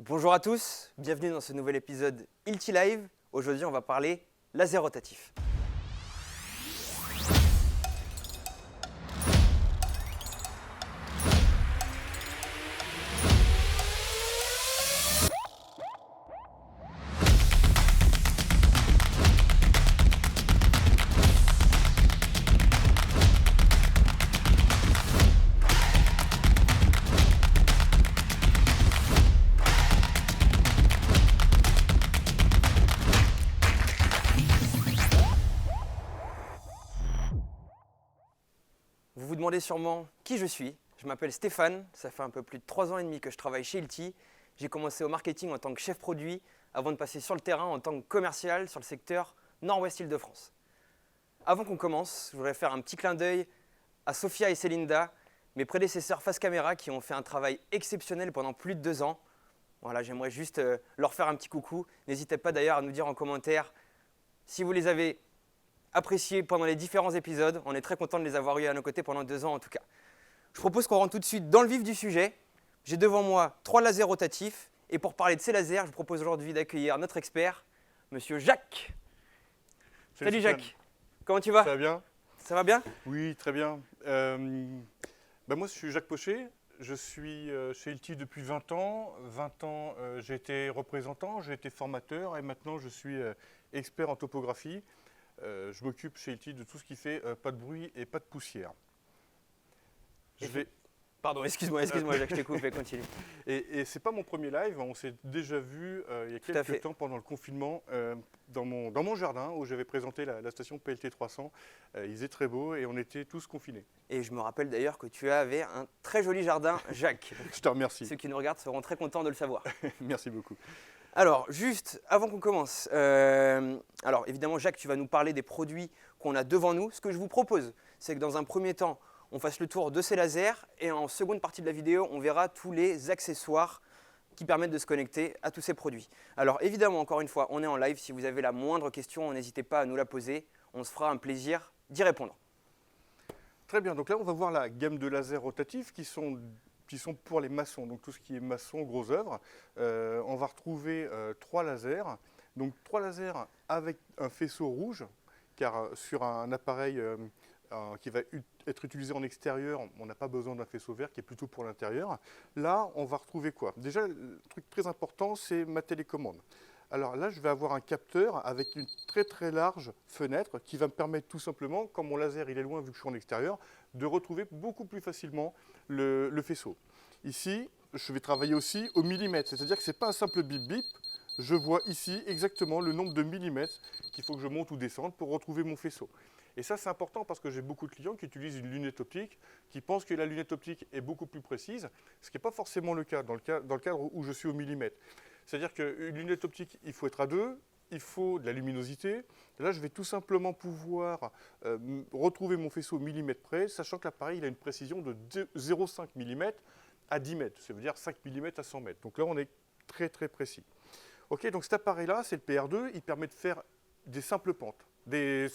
Bonjour à tous, bienvenue dans ce nouvel épisode Ilti Live. Aujourd'hui, on va parler laser rotatif. Vous vous demandez sûrement qui je suis. Je m'appelle Stéphane, ça fait un peu plus de 3 ans et demi que je travaille chez Ilti. J'ai commencé au marketing en tant que chef produit avant de passer sur le terrain en tant que commercial sur le secteur Nord-Ouest Île-de-France. Avant qu'on commence, je voudrais faire un petit clin d'œil à Sophia et Célinda, mes prédécesseurs face caméra qui ont fait un travail exceptionnel pendant plus de 2 ans. Voilà, j'aimerais juste leur faire un petit coucou. N'hésitez pas d'ailleurs à nous dire en commentaire si vous les avez appréciés pendant les différents épisodes. On est très content de les avoir eu à nos côtés pendant 2 ans en tout cas. Je propose qu'on rentre tout de suite dans le vif du sujet. J'ai devant moi 3 lasers rotatifs et pour parler de ces lasers, je vous propose aujourd'hui d'accueillir notre expert, Monsieur Jacques. Salut Jacques, comment tu vas? Ça va bien? Ça va bien? Oui, très bien. Moi, je suis Jacques Pochet. Je suis chez Ilti depuis 20 ans. 20 ans, j'ai été représentant, j'ai été formateur et maintenant je suis expert en topographie. Je m'occupe chez Ilti de tout ce qui fait pas de bruit et pas de poussière. Pardon, excuse-moi Jacques, je t'ai coupé, continue. Et c'est pas mon premier live, on s'est déjà vu il y a quelques temps pendant le confinement dans mon jardin où j'avais présenté la station PLT 300. Il faisait très beau et on était tous confinés. Et je me rappelle d'ailleurs que tu avais un très joli jardin, Jacques. Je te remercie. Ceux qui nous regardent seront très contents de le savoir. Merci beaucoup. Alors, juste avant qu'on commence, alors évidemment Jacques, tu vas nous parler des produits qu'on a devant nous. Ce que je vous propose, c'est que dans un premier temps, on fasse le tour de ces lasers et en seconde partie de la vidéo, on verra tous les accessoires qui permettent de se connecter à tous ces produits. Alors évidemment, encore une fois, on est en live. Si vous avez la moindre question, n'hésitez pas à nous la poser. On se fera un plaisir d'y répondre. Très bien, donc là on va voir la gamme de lasers rotatifs qui sont pour les maçons, donc tout ce qui est maçon, gros œuvre. On va retrouver 3 lasers, donc 3 lasers avec un faisceau rouge, car sur un appareil qui va être utilisé en extérieur, on n'a pas besoin d'un faisceau vert qui est plutôt pour l'intérieur. Là, on va retrouver quoi? Déjà, le truc très important, c'est ma télécommande. Alors là, je vais avoir un capteur avec une très très large fenêtre qui va me permettre tout simplement, comme mon laser il est loin vu que je suis en extérieur, de retrouver beaucoup plus facilement le faisceau. Ici, je vais travailler aussi au millimètre, c'est-à-dire que ce n'est pas un simple bip bip, je vois ici exactement le nombre de millimètres qu'il faut que je monte ou descende pour retrouver mon faisceau. Et ça, c'est important parce que j'ai beaucoup de clients qui utilisent une lunette optique, qui pensent que la lunette optique est beaucoup plus précise, ce qui n'est pas forcément le cas dans le cadre où je suis au millimètre. C'est-à-dire qu'une lunette optique, il faut être à 2, il faut de la luminosité. Là, je vais tout simplement pouvoir retrouver mon faisceau au millimètre près, sachant que l'appareil il a une précision de 0,5 mm à 10 mètres, ça veut dire 5 mm à 100 mètres. Donc là, on est très très précis. Ok, donc cet appareil-là, c'est le PR2, il permet de faire des simples pentes. Des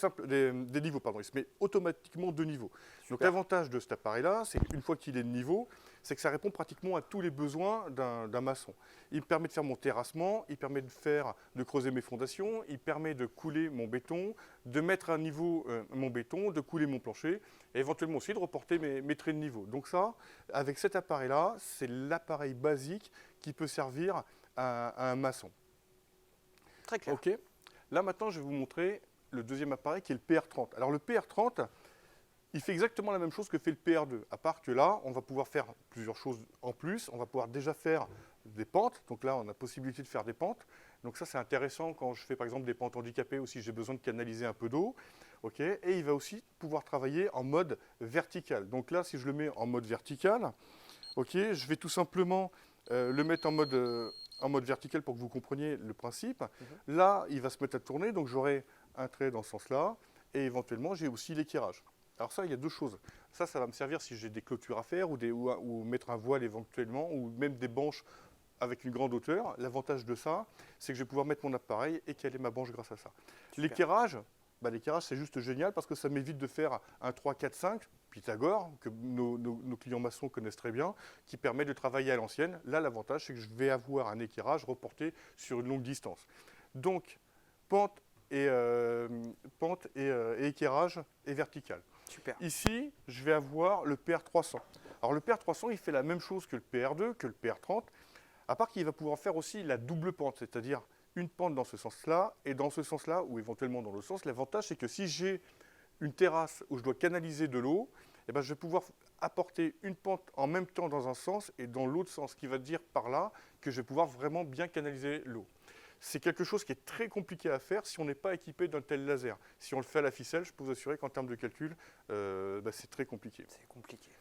niveaux, pardon, il se met automatiquement de niveaux. Super. Donc l'avantage de cet appareil-là, c'est qu'une fois qu'il est de niveau, c'est que ça répond pratiquement à tous les besoins d'un maçon. Il me permet de faire mon terrassement, il permet de creuser mes fondations, il permet de couler mon béton, de mettre à niveau mon béton, de couler mon plancher, et éventuellement aussi de reporter mes traits de niveau. Donc ça, avec cet appareil-là, c'est l'appareil basique qui peut servir à un maçon. Très clair. Ok. Là maintenant, je vais vous montrer le deuxième appareil qui est le PR30. Alors le PR30, il fait exactement la même chose que fait le PR2, à part que là, on va pouvoir faire plusieurs choses en plus. On va pouvoir déjà faire des pentes, donc là, on a la possibilité de faire des pentes. Donc ça, c'est intéressant quand je fais par exemple des pentes handicapées ou si j'ai besoin de canaliser un peu d'eau. Okay. Et il va aussi pouvoir travailler en mode vertical. Donc là, si je le mets en mode vertical, okay, je vais tout simplement le mettre en mode vertical pour que vous compreniez le principe. Là, il va se mettre à tourner, donc j'aurai un trait dans ce sens-là, et éventuellement, j'ai aussi l'équerrage. Alors ça, il y a deux choses. Ça va me servir si j'ai des clôtures à faire, ou mettre un voile éventuellement, ou même des banches avec une grande hauteur. L'avantage de ça, c'est que je vais pouvoir mettre mon appareil et caler ma banche grâce à ça. L'équerrage, l'équerrage, c'est juste génial parce que ça m'évite de faire un 3, 4, 5, Pythagore, que nos clients maçons connaissent très bien, qui permet de travailler à l'ancienne. Là, l'avantage, c'est que je vais avoir un équerrage reporté sur une longue distance. Donc, pente et équerrage et vertical. Super. Ici, je vais avoir le PR300. Alors le PR300, il fait la même chose que le PR2, que le PR30, à part qu'il va pouvoir faire aussi la double pente, c'est-à-dire une pente dans ce sens-là et dans ce sens-là, ou éventuellement dans l'autre sens. L'avantage, c'est que si j'ai une terrasse où je dois canaliser de l'eau, eh ben, je vais pouvoir apporter une pente en même temps dans un sens et dans l'autre sens, ce qui va dire par là que je vais pouvoir vraiment bien canaliser l'eau. C'est quelque chose qui est très compliqué à faire si on n'est pas équipé d'un tel laser. Si on le fait à la ficelle, je peux vous assurer qu'en termes de calcul, c'est très compliqué. C'est compliqué.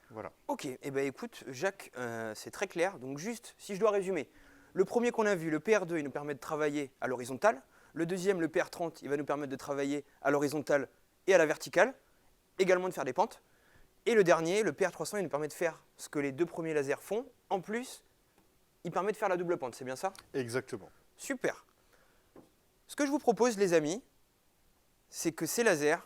Voilà. Ok, eh ben écoute, Jacques, c'est très clair. Donc juste, si je dois résumer, le premier qu'on a vu, le PR2, il nous permet de travailler à l'horizontale. Le deuxième, le PR30, il va nous permettre de travailler à l'horizontale et à la verticale, également de faire des pentes. Et le dernier, le PR300, il nous permet de faire ce que les deux premiers lasers font. En plus, il permet de faire la double pente, c'est bien ça? Exactement. Super. Ce que je vous propose, les amis, c'est que ces lasers,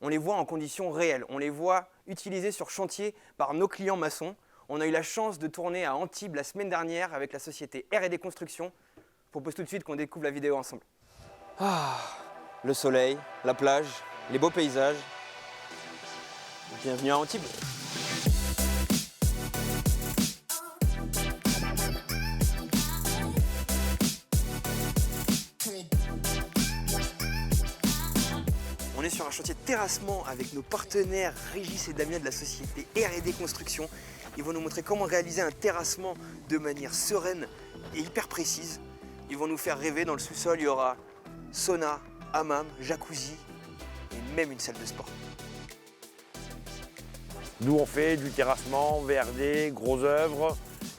on les voit en conditions réelles. On les voit utilisés sur chantier par nos clients maçons. On a eu la chance de tourner à Antibes la semaine dernière avec la société R&D Construction. Je propose tout de suite qu'on découvre la vidéo ensemble. Ah, le soleil, la plage, les beaux paysages. Bienvenue à Antibes. On est sur un chantier de terrassement avec nos partenaires Régis et Damien de la société R&D Construction. Ils vont nous montrer comment réaliser un terrassement de manière sereine et hyper précise. Ils vont nous faire rêver. Dans le sous-sol, il y aura sauna, hammam, jacuzzi et même une salle de sport. Nous, on fait du terrassement, VRD, gros œuvres.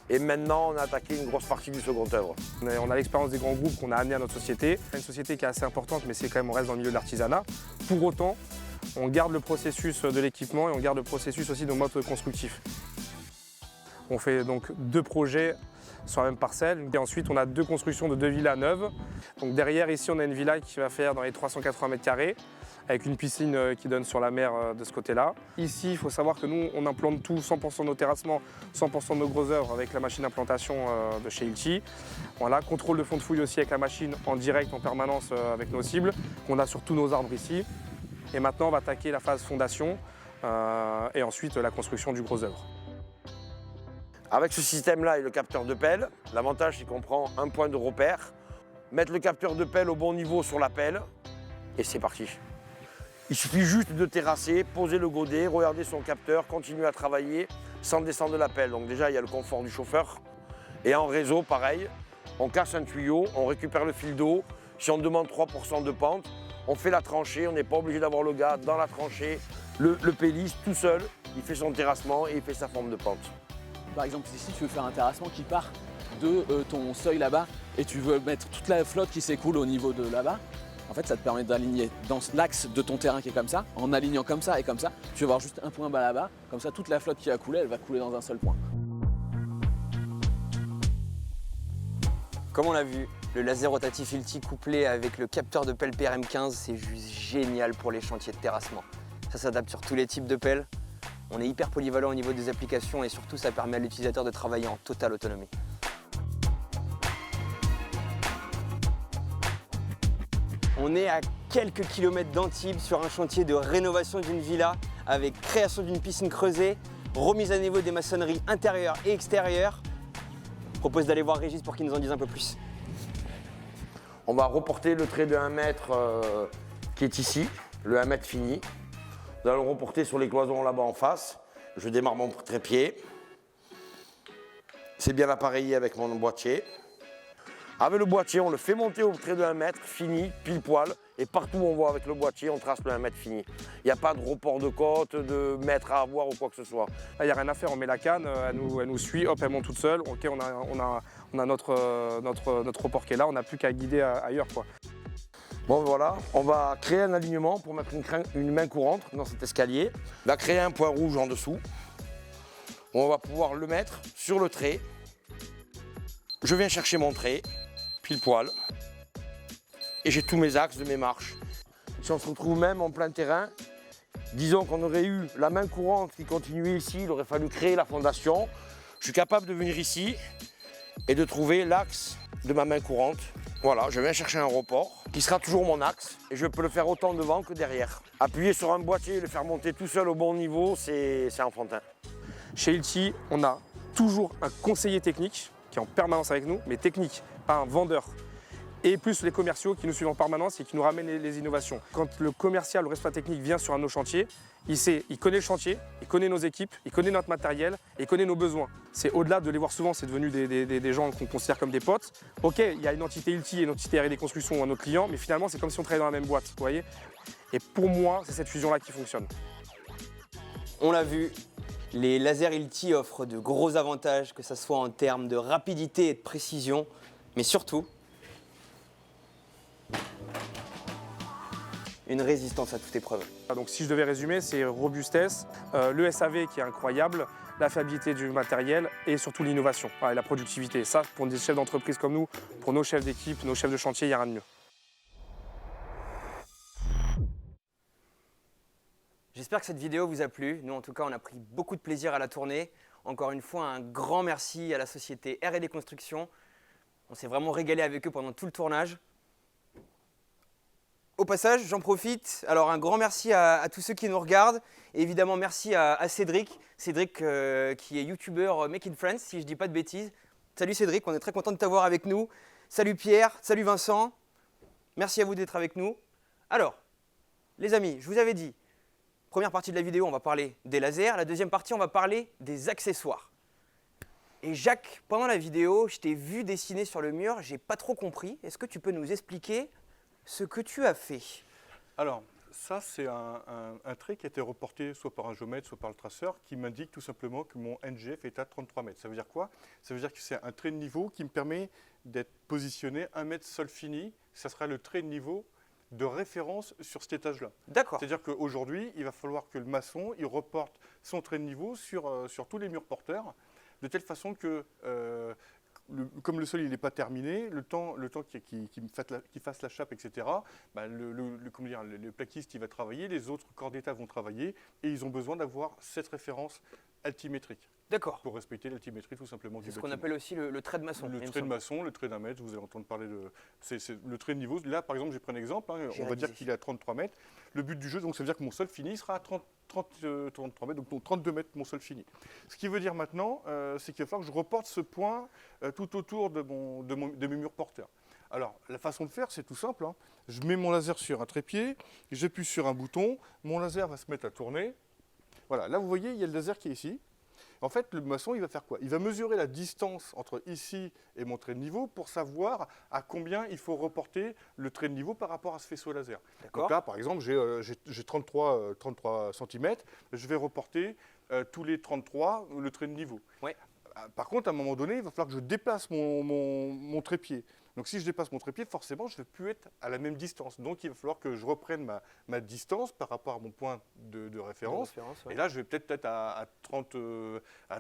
Et maintenant, on a attaqué une grosse partie du second œuvre. On a l'expérience des grands groupes qu'on a amené à notre société. Une société qui est assez importante, mais c'est quand même, on reste dans le milieu de l'artisanat. Pour autant, on garde le processus de l'équipement et on garde le processus aussi de nos modes constructifs. On fait donc 2 projets sur la même parcelle. Et ensuite, on a 2 constructions de 2 villas neuves. Donc derrière, ici, on a une villa qui va faire dans les 380 m², avec une piscine qui donne sur la mer de ce côté-là. Ici, il faut savoir que nous, on implante tout, 100% de nos terrassements, 100% de nos gros œuvres avec la machine d'implantation de chez Hilti. Voilà, contrôle de fond de fouille aussi avec la machine en direct, en permanence avec nos cibles, qu'on a sur tous nos arbres ici. Et maintenant, on va attaquer la phase fondation et ensuite la construction du gros œuvre. Avec ce système-là et le capteur de pelle, l'avantage, c'est qu'on prend un point de repère, mettre le capteur de pelle au bon niveau sur la pelle, et c'est parti. Il suffit juste de terrasser, poser le godet, regarder son capteur, continuer à travailler sans descendre de la pelle. Donc déjà, il y a le confort du chauffeur. Et en réseau, pareil, on casse un tuyau, on récupère le fil d'eau. Si on demande 3% de pente, on fait la tranchée, on n'est pas obligé d'avoir le gars dans la tranchée. Le pélisse tout seul, il fait son terrassement et il fait sa forme de pente. Par exemple, ici, tu veux faire un terrassement qui part de ton seuil là-bas et tu veux mettre toute la flotte qui s'écoule au niveau de là-bas. En fait, ça te permet d'aligner dans l'axe de ton terrain qui est comme ça, en alignant comme ça et comme ça. Tu vas avoir juste un point bas là-bas, comme ça toute la flotte qui a coulé, elle va couler dans un seul point. Comme on l'a vu, le laser rotatif Hilti couplé avec le capteur de pelle PRM15, c'est juste génial pour les chantiers de terrassement. Ça s'adapte sur tous les types de pelles. On est hyper polyvalent au niveau des applications et surtout ça permet à l'utilisateur de travailler en totale autonomie. On est à quelques kilomètres d'Antibes sur un chantier de rénovation d'une villa avec création d'une piscine creusée, remise à niveau des maçonneries intérieures et extérieures. Je propose d'aller voir Régis pour qu'il nous en dise un peu plus. On va reporter le trait de 1 mètre qui est ici, le 1 mètre fini. Nous allons le reporter sur les cloisons là-bas en face. Je démarre mon trépied. C'est bien appareillé avec mon boîtier. Avec le boîtier, on le fait monter au trait de 1 mètre, fini, pile poil. Et partout où on voit avec le boîtier, on trace le 1 mètre fini. Il n'y a pas de report de côte, de mètre à avoir ou quoi que ce soit. Là, il n'y a rien à faire, on met la canne, elle nous suit, hop, elle monte toute seule. Ok, on a notre report qui est là, on n'a plus qu'à guider ailleurs, quoi. Bon voilà, on va créer un alignement pour mettre une main courante dans cet escalier. On va créer un point rouge en dessous. On va pouvoir le mettre sur le trait. Je viens chercher mon trait, pile poil. Et j'ai tous mes axes de mes marches. Si on se retrouve même en plein terrain, Disons qu'on aurait eu la main courante qui continuait ici, il aurait fallu créer la fondation. Je suis capable de venir ici et de trouver l'axe de ma main courante. Voilà, je viens chercher un report qui sera toujours mon axe et je peux le faire autant devant que derrière. Appuyer sur un boîtier et le faire monter tout seul au bon niveau, c'est enfantin. Chez Hilti, on a toujours un conseiller technique qui est en permanence avec nous, mais technique, pas un vendeur. Et plus les commerciaux qui nous suivent en permanence et qui nous ramènent les innovations. Quand le commercial, le responsable technique vient sur un de nos chantiers, il connaît le chantier, il connaît nos équipes, il connaît notre matériel et il connaît nos besoins. C'est au-delà de les voir souvent, c'est devenu des gens qu'on considère comme des potes. Ok, il y a une entité Hilti et une entité R&D Construction à nos clients, mais finalement c'est comme si on travaillait dans la même boîte, vous voyez. Et pour moi, c'est cette fusion-là qui fonctionne. On l'a vu, les lasers Hilti offrent de gros avantages, que ce soit en termes de rapidité et de précision, mais surtout une résistance à toute épreuve. Donc si je devais résumer, c'est robustesse, le SAV qui est incroyable, la fiabilité du matériel et surtout l'innovation et la productivité. Et ça, pour des chefs d'entreprise comme nous, pour nos chefs d'équipe, nos chefs de chantier, il n'y a rien de mieux. J'espère que cette vidéo vous a plu. Nous, en tout cas, on a pris beaucoup de plaisir à la tourner. Encore une fois, un grand merci à la société R&D Construction. On s'est vraiment régalé avec eux pendant tout le tournage. Au passage, j'en profite. Alors, un grand merci à tous ceux qui nous regardent. Et évidemment, merci à Cédric. Cédric, qui est youtubeur Make in France, si je ne dis pas de bêtises. Salut Cédric, on est très content de t'avoir avec nous. Salut Pierre, salut Vincent. Merci à vous d'être avec nous. Alors, les amis, je vous avais dit, première partie de la vidéo, on va parler des lasers. La deuxième partie, on va parler des accessoires. Et Jacques, pendant la vidéo, je t'ai vu dessiner sur le mur, j'ai pas trop compris. Est-ce que tu peux nous expliquer ce que tu as fait? Alors, ça, c'est un trait qui a été reporté soit par un géomètre, soit par le traceur, qui m'indique tout simplement que mon NGF est à 33 mètres. Ça veut dire quoi? Ça veut dire que c'est un trait de niveau qui me permet d'être positionné 1 mètre sol fini. Ça sera le trait de niveau de référence sur cet étage-là. D'accord. C'est-à-dire qu'aujourd'hui, il va falloir que le maçon il reporte son trait de niveau sur tous les murs porteurs, de telle façon que, comme le sol n'est pas terminé, le temps qu'il fasse la chape, etc., bah, le plaquiste il va travailler, les autres corps d'État vont travailler, et ils ont besoin d'avoir cette référence altimétrique. D'accord. Pour respecter l'altimétrie tout simplement. C'est ce qu'on appelle aussi le trait de maçon. Le trait de maçon, le trait d'un mètre, vous allez entendre parler de... C'est le trait de niveau. Là, par exemple, j'ai pris un exemple, on va dire qu'il est à 33 mètres. Le but du jeu, donc, ça veut dire que mon sol fini sera à 33 mètres, donc 32 mètres mon sol fini. Ce qui veut dire maintenant, c'est qu'il va falloir que je reporte ce point tout autour de mes murs porteurs. Alors, la façon de faire, c'est tout simple. Je mets mon laser sur un trépied, j'appuie sur un bouton, mon laser va se mettre à tourner. Voilà, là, vous voyez, il y a le laser qui est ici. En fait, le maçon, il va faire quoi? Il va mesurer la distance entre ici et mon trait de niveau pour savoir à combien il faut reporter le trait de niveau par rapport à ce faisceau laser. Donc là, par exemple, j'ai 33 cm, je vais reporter tous les 33 le trait de niveau. Ouais. Par contre, à un moment donné, il va falloir que je déplace mon trépied. Donc si je dépasse mon trépied, forcément, je ne vais plus être à la même distance. Donc il va falloir que je reprenne ma distance par rapport à mon point de référence. Ouais. Et là, je vais peut-être être à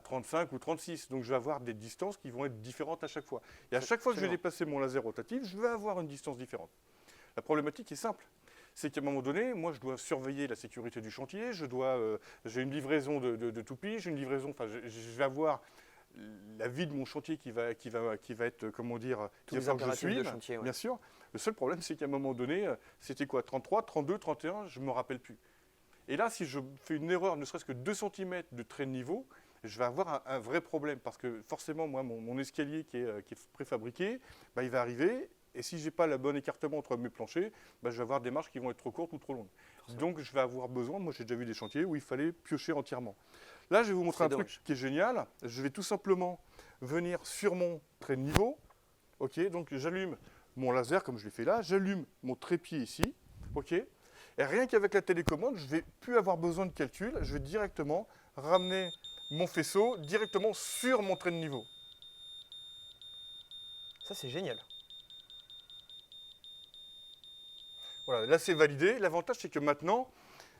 35 ou 36. Donc je vais avoir des distances qui vont être différentes à chaque fois. Et à chaque fois que je vais déplacer mon laser rotatif, je vais avoir une distance différente. La problématique est simple. C'est qu'à un moment donné, moi, je dois surveiller la sécurité du chantier. J'ai une livraison de toupies, j'ai une livraison... Enfin, je vais avoir... la vie de mon chantier qui va être, comment dire, tous les impératifs de chantier, ouais. Bien sûr. Le seul problème, c'est qu'à un moment donné, c'était quoi, 33, 32, 31, je ne me rappelle plus. Et là, si je fais une erreur, ne serait-ce que 2 cm de trait de niveau, je vais avoir un vrai problème. Parce que forcément, moi, mon escalier qui est préfabriqué, bah, il va arriver. Et si je n'ai pas le bon écartement entre mes planchers, bah, je vais avoir des marches qui vont être trop courtes ou trop longues. Donc, je vais avoir besoin, moi j'ai déjà vu des chantiers où il fallait piocher entièrement. Là, je vais vous montrer un truc qui est génial. Je vais tout simplement venir sur mon trait de niveau. Ok, donc j'allume mon laser comme je l'ai fait là. J'allume mon trépied ici. Ok, et rien qu'avec la télécommande, je ne vais plus avoir besoin de calcul. Je vais directement ramener mon faisceau directement sur mon trait de niveau. Ça, c'est génial. Voilà, là c'est validé. L'avantage, c'est que maintenant,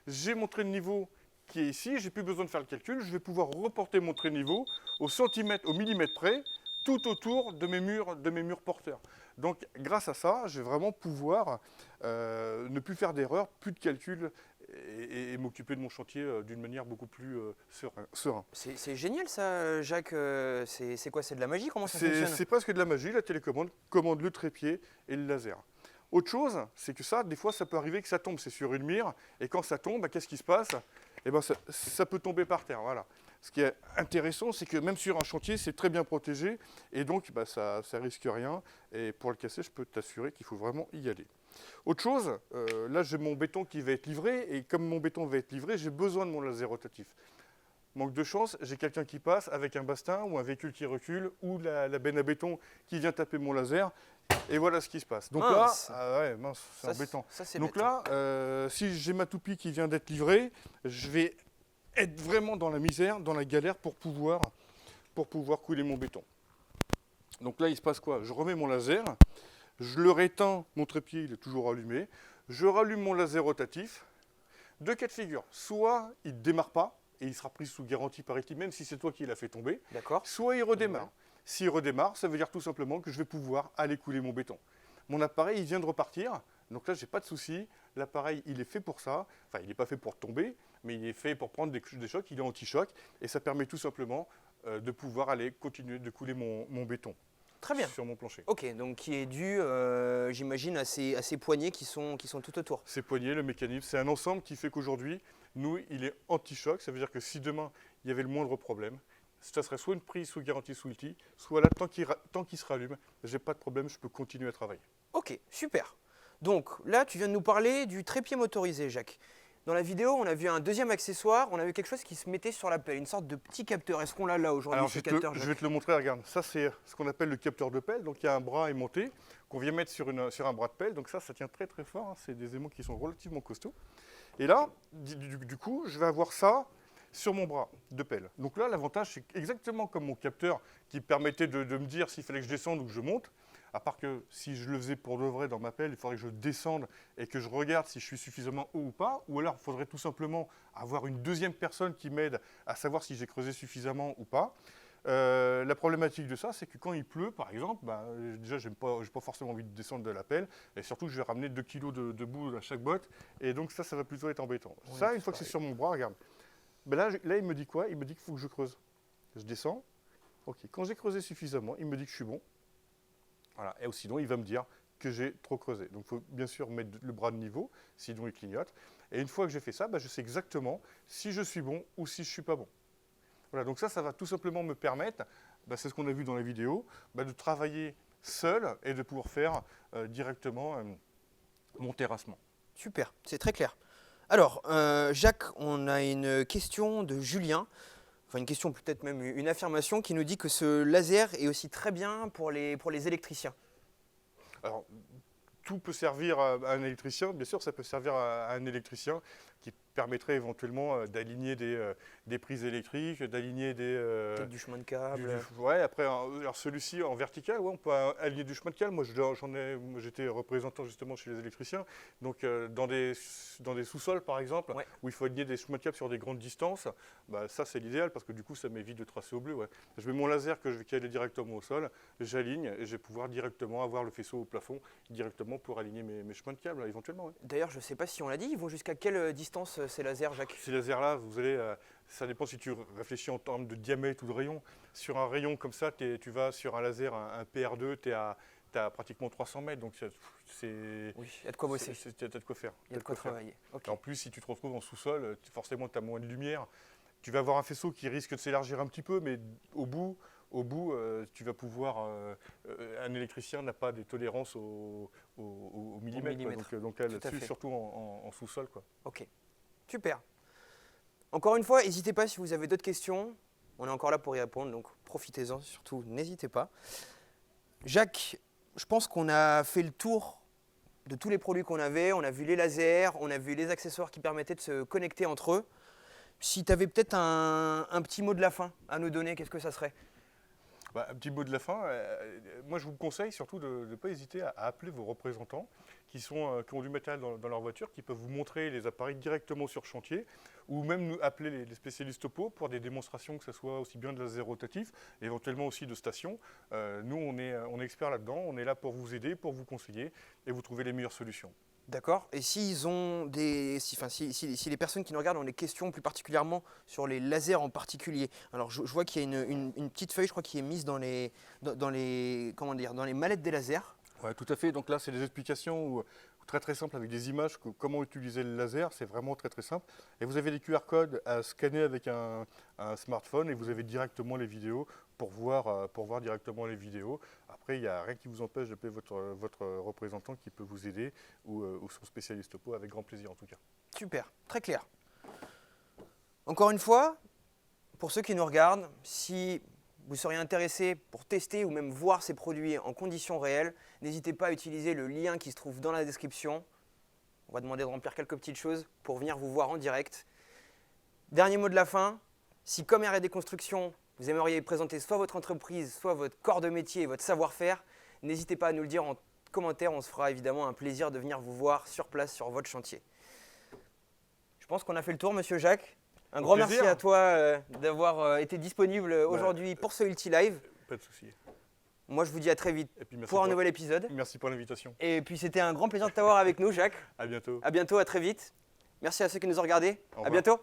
j'ai mon trait de niveau qui est ici, j'ai plus besoin de faire le calcul, je vais pouvoir reporter mon trait de niveau au centimètre, au millimètre près, tout autour de mes murs porteurs. Donc grâce à ça, je vais vraiment pouvoir ne plus faire d'erreur, plus de calcul, et m'occuper de mon chantier d'une manière beaucoup plus serein. C'est génial ça, Jacques. C'est quoi? C'est de la magie? Comment ça fonctionne? C'est presque de la magie, la télécommande commande le trépied et le laser. Autre chose, c'est que ça, des fois, ça peut arriver que ça tombe, c'est sur une mire, et quand ça tombe, qu'est-ce qui se passe? Eh ben, ça peut tomber par terre, voilà. Ce qui est intéressant, c'est que même sur un chantier, c'est très bien protégé, et donc ça risque rien, et pour le casser, je peux t'assurer qu'il faut vraiment y aller. Autre chose, là j'ai mon béton qui va être livré, et comme mon béton va être livré, j'ai besoin de mon laser rotatif. Manque de chance, j'ai quelqu'un qui passe avec un bastin ou un véhicule qui recule ou la benne à béton qui vient taper mon laser. Et voilà ce qui se passe. Donc mince. là, c'est embêtant. Ça, c'est Donc bête. là, si j'ai ma toupie qui vient d'être livrée, je vais être vraiment dans la misère, dans la galère pour pouvoir couler mon béton. Donc là, il se passe quoi? Je remets mon laser, je le réteins, mon trépied il est toujours allumé, je rallume mon laser rotatif. Deux cas de figure, soit il ne démarre pas, et il sera pris sous garantie par équipe, même si c'est toi qui l'as fait tomber, D'accord. soit il redémarre. S'il redémarre, ça veut dire tout simplement que je vais pouvoir aller couler mon béton. Mon appareil, il vient de repartir, donc là, j'ai pas de souci. L'appareil, il est fait pour ça. Enfin, il n'est pas fait pour tomber, mais il est fait pour prendre des chocs, il est anti-choc, et ça permet tout simplement de pouvoir aller continuer de couler mon béton. Très bien. Sur mon plancher. Ok, donc qui est dû, j'imagine, à ces poignées qui sont tout autour. Ces poignées, le mécanisme, c'est un ensemble qui fait qu'aujourd'hui, nous, il est anti-choc. Ça veut dire que si demain, il y avait le moindre problème, ça serait soit une prise sous garantie sous outil, soit là, tant qu'il se rallume, j'ai pas de problème, je peux continuer à travailler. Ok, super. Donc là, tu viens de nous parler du trépied motorisé, Jacques. Dans la vidéo, on a vu un deuxième accessoire, on a vu quelque chose qui se mettait sur la pelle, une sorte de petit capteur. Est-ce qu'on l'a là aujourd'hui, Alors, ce capteur, je Jacques? vais te le montrer, regarde. Ça, c'est ce qu'on appelle le capteur de pelle. Donc, il y a un bras aimanté qu'on vient mettre sur un bras de pelle. Donc, ça tient très très fort. Hein. C'est des aimants qui sont relativement costauds. Et là, du coup, je vais avoir ça sur mon bras de pelle. Donc là, l'avantage, c'est exactement comme mon capteur qui permettait de me dire s'il fallait que je descende ou que je monte. À part que si je le faisais pour de vrai dans ma pelle, il faudrait que je descende et que je regarde si je suis suffisamment haut ou pas. Ou alors, il faudrait tout simplement avoir une deuxième personne qui m'aide à savoir si j'ai creusé suffisamment ou pas. La problématique de ça, c'est que quand il pleut, par exemple, déjà, je n'ai pas forcément envie de descendre de la pelle. Et surtout, je vais ramener 2 kg de boue à chaque botte. Et donc, ça va plutôt être embêtant. Oui, ça, une fois que c'est sur mon bras, regarde. Là, il me dit quoi? Il me dit qu'il faut que je creuse. Je descends. OK. Quand j'ai creusé suffisamment, il me dit que je suis bon. Voilà. Et sinon, il va me dire que j'ai trop creusé. Donc, il faut bien sûr mettre le bras de niveau, sinon il clignote. Et une fois que j'ai fait ça, je sais exactement si je suis bon ou si je ne suis pas bon. Voilà, donc ça va tout simplement me permettre, c'est ce qu'on a vu dans la vidéo, de travailler seul et de pouvoir faire directement mon terrassement. Super, c'est très clair. Alors, Jacques, on a une question de Julien, enfin une question, peut-être même une affirmation, qui nous dit que ce laser est aussi très bien pour les électriciens. Alors, tout peut servir à un électricien, bien sûr, ça peut servir à un électricien qui permettrait éventuellement d'aligner des prises électriques, d'aligner Peut-être du chemin de câble. Ouais, après, alors celui-ci en vertical, ouais, on peut aligner du chemin de câble. Moi, j'étais représentant justement chez les électriciens. Donc, dans des sous-sols, par exemple, Ouais. où il faut aligner des chemins de câble sur des grandes distances, ça, c'est l'idéal parce que du coup, ça m'évite de tracer au bleu. Ouais. Je mets mon laser qui est allé directement au sol, j'aligne et je vais pouvoir directement avoir le faisceau au plafond directement pour aligner mes chemins de câble, là, éventuellement. Ouais. D'ailleurs, je ne sais pas si on l'a dit, ils vont jusqu'à quelle distance ces lasers, Jacques? Ces lasers-là, ça dépend si tu réfléchis en termes de diamètre ou de rayon. Sur un rayon comme ça, tu vas sur un laser, un PR2, tu as pratiquement 300 mètres. Donc, c'est. Oui, il y a de quoi bosser. Tu as de quoi faire. Il y a de quoi travailler. Okay. En plus, si tu te retrouves en sous-sol, forcément, tu as moins de lumière. Tu vas avoir un faisceau qui risque de s'élargir un petit peu, mais au bout, tu vas pouvoir. Un électricien n'a pas de tolérance au millimètre. Donc là, là-dessus, surtout en sous-sol. Ok, super. Encore une fois, n'hésitez pas si vous avez d'autres questions. On est encore là pour y répondre, donc profitez-en, surtout n'hésitez pas. Jacques, je pense qu'on a fait le tour de tous les produits qu'on avait. On a vu les lasers, on a vu les accessoires qui permettaient de se connecter entre eux. Si tu avais peut-être un petit mot de la fin à nous donner, qu'est-ce que ça serait ? Un petit mot de la fin. Moi, je vous conseille surtout de ne pas hésiter à appeler vos représentants qui ont du matériel dans leur voiture, qui peuvent vous montrer les appareils directement sur chantier, ou même nous appeler les spécialistes topo pour des démonstrations, que ce soit aussi bien de laser rotatif, éventuellement aussi de station. Nous, on est est expert là-dedans, on est là pour vous aider, pour vous conseiller et vous trouver les meilleures solutions. D'accord. Et s'ils ont si les personnes qui nous regardent ont des questions plus particulièrement sur les lasers en particulier. Alors je vois qu'il y a une petite feuille, je crois, qui est mise dans les mallettes des lasers. Ouais, tout à fait. Donc là, c'est des explications très simples avec des images, comment utiliser le laser. C'est vraiment très simple. Et vous avez des QR codes à scanner avec un smartphone et vous avez directement les vidéos pour voir directement les vidéos. Après, il n'y a rien qui vous empêche d'appeler votre représentant qui peut vous aider ou son spécialiste peau, avec grand plaisir en tout cas. Super, très clair. Encore une fois, pour ceux qui nous regardent, si vous seriez intéressé pour tester ou même voir ces produits en conditions réelles, n'hésitez pas à utiliser le lien qui se trouve dans la description. On va demander de remplir quelques petites choses pour venir vous voir en direct. Dernier mot de la fin, si comme R&D Construction, vous aimeriez présenter soit votre entreprise, soit votre corps de métier et votre savoir-faire, n'hésitez pas à nous le dire en commentaire, on se fera évidemment un plaisir de venir vous voir sur place sur votre chantier. Je pense qu'on a fait le tour, Monsieur Jacques. Un grand merci à toi d'avoir été disponible aujourd'hui pour ce Ulti Live. Pas de souci. Moi, je vous dis à très vite pour un nouvel épisode. Merci pour l'invitation. Et puis, c'était un grand plaisir de t'avoir avec nous, Jacques. À bientôt. À bientôt, à très vite. Merci à ceux qui nous ont regardés. Au revoir. À bientôt.